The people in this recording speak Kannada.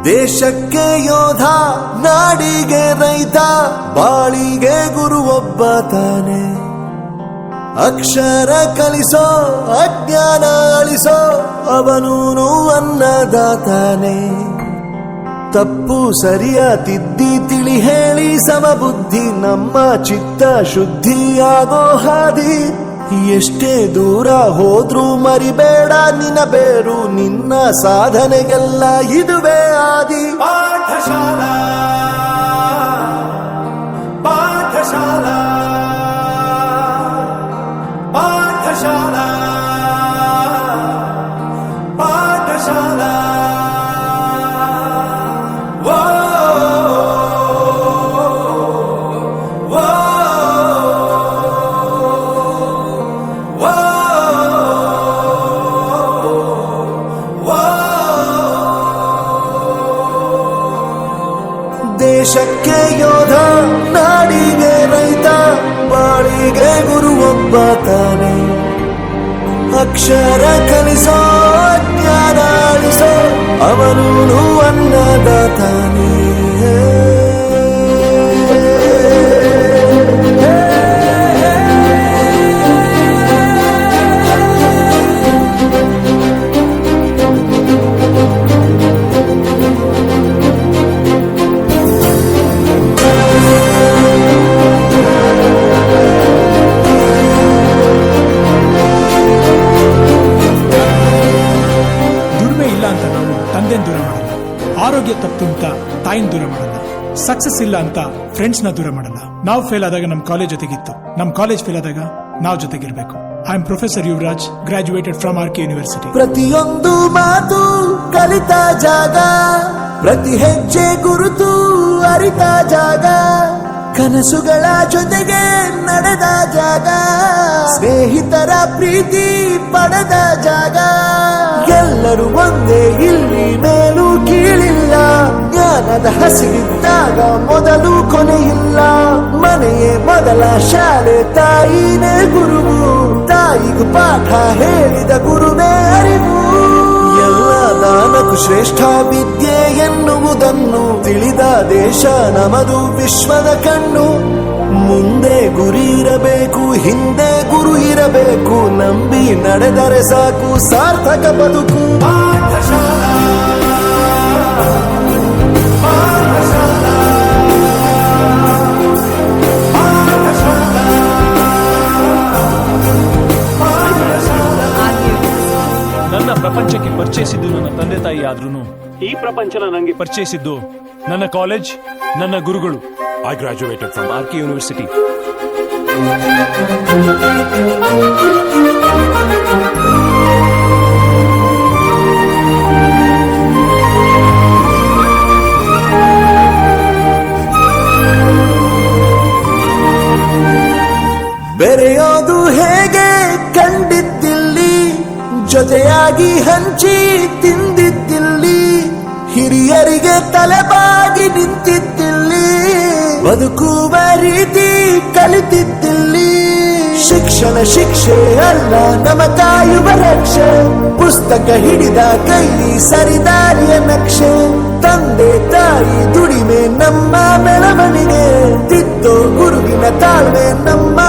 ದೇಶಕ್ಕೆ ಯೋಧ, ನಾಡಿಗೆ ರೈತ, ಬಾಳಿಗೆ ಗುರು ಒಬ್ಬ ತಾನೆ. ಅಕ್ಷರ ಕಲಿಸೋ, ಅಜ್ಞಾನ ಅಳಿಸೋ, ಅವನೂನು ಅನ್ನದಾತಾನೆ. ತಪ್ಪು ಸರಿಯ ತಿದ್ದಿ ತಿಳಿ ಹೇಳಿ ಸಮಬುದ್ಧಿ, ನಮ್ಮ ಚಿತ್ತ ಶುದ್ಧಿಯಾಗೋ ಹಾದಿ. ಎಷ್ಟೇ ದೂರ ಹೋದ್ರೂ ಮರಿಬೇಡ ನಿನ್ನ ಬೇರು, ನಿನ್ನ ಸಾಧನೆಗೆಲ್ಲ ಇದುವೇ ಆದಿ. ಪಾಠಶಾಲಾ ಪಾಠಶಾಲಾ ಪಾಠಶಾಲಾ ಪಾಠಶಾಲಾ. ದೇಶಕ್ಕೆ ಯೋಧ, ನಾಡಿಗೆ ರೈತ, ಬಾಳಿಗೆ ಗುರು ಒಬ್ಬ ತಾನೆ. ಅಕ್ಷರ ಕಲಿಸೋ, ಜ್ಞಾನ ಅಳಿಸೋ, ಅವನೂನು ಅನ್ನದಾತಾನೆ. ತಂದೆನ್ ದೂರ ಮಾಡಲ್ಲ, ಆರೋಗ್ಯ ತಪ್ಪು ಅಂತ ತಾಯಿನ ದೂರ ಮಾಡಲ್ಲ, ಸಕ್ಸಸ್ ಇಲ್ಲ ಅಂತ ಫ್ರೆಂಡ್ಸ್ ನ ದೂರ ಮಾಡಲ್ಲ. ನಾವು ಫೇಲ್ ಆದಾಗ ನಮ್ ಕಾಲೇಜ್ ಜೊತೆಗಿತ್ತು, ನಮ್ ಕಾಲೇಜ್ ಫೇಲ್ ಆದಾಗ ನಾವು ಜೊತೆಗಿರ್ಬೇಕು. I am professor Yuvraj, graduated from RK university. ಪ್ರತಿಯೊಂದು ಮಾತು ಕಲಿತ ಜಾಗ, ಪ್ರತಿ ಹೆಜ್ಜೆ ಗುರುತು ಅರಿತ ಜಾಗ, ಕನಸುಗಳ ಜೊತೆಗೆ ನಡೆದ ಜಾಗ, ಸ್ನೇಹಿತರ ಪ್ರೀತಿ ಪಡೆದ ಜಾಗ. ಎಲ್ಲರೂ ಒಂದೇ, ಇಲ್ಲಿ ಮೇಲೂ ಕೀಳಿಲ್ಲ, ಜ್ಞಾನದ ಹಸಿವಿದ್ದಾಗ ಮೊದಲು ಕೊನೆಯಿಲ್ಲ. ಮನೆಯೇ ಮೊದಲ ಶಾಲೆ, ತಾಯಿನೇ ಗುರುವು, ತಾಯಿಗೂ ಪಾಠ ಹೇಳಿದ ಗುರುವೇ ಅರಿವು. ಎಲ್ಲ ದಾನಕ್ಕೂ ಶ್ರೇಷ್ಠ ವಿದ್ಯೆ ಎನ್ನುವುದನ್ನು ತಿಳಿದ ದೇಶ ನಮದು, ವಿಶ್ವದ ಕಣ್ಣು. ಮುಂದೆ ಗುರಿ ಇರಬೇಕು, ಹಿಂದೆ ಗುರು ಇರಬೇಕು, ನಂಬಿ ನಡೆದರೆ ಸಾಕು ಸಾರ್ಥಕ ಬದುಕು. ಪಾಠಶಾಲಾ ಪಾಠಶಾಲಾ ಪಾಠಶಾಲಾ ಪಾಠಶಾಲಾ. ನನ್ನ ಪ್ರಪಂಚಕ್ಕೆ ಪರಿಚಯಿಸಿದ್ದು ನನ್ನ ತಂದೆ ತಾಯಿ ಆದ್ರೂ ಈ ಪ್ರಪಂಚನ ನನಗೆ ಪರಿಚಯಿಸಿದ್ದು ನನ್ನ ಕಾಲೇಜ್, ನನ್ನ ಗುರುಗಳು. I graduated from RK University. ಬೆರೆಯೋದು ಹೇಗೆ ಕಂಡಿದ್ದಿಲ್ಲಿ, ಜೊತೆಯಾಗಿ ಹಂಚಿ ತಿಂದಿದ್ದಿಲ್ಲಿ, ಹಿರಿಯರಿಗೆ ತಲೆಬಾಗಿ ನಿಂತಿದ್ದಿಲ್ಲಿ, ಬದುಕುವ ರೀತಿ ಕಲಿತಿದ್ದಿಲ್ಲಿ. ಶಿಕ್ಷಣ ಶಿಕ್ಷೆ ಅಲ್ಲ, ನಮ ಕಾಯುವ ರಕ್ಷೆ, ಪುಸ್ತಕ ಹಿಡಿದ ಕೈ ಸರಿದಾರಿಯ ನಕ್ಷೆ. ತಂದೆ ತಾಯಿ ದುಡಿಮೆ ನಮ್ಮ ಬೆಳವಣಿಗೆ, ತಿದ್ದೋ ಗುರುವಿನ ತಾಳ್ಮೆ ನಮ್ಮ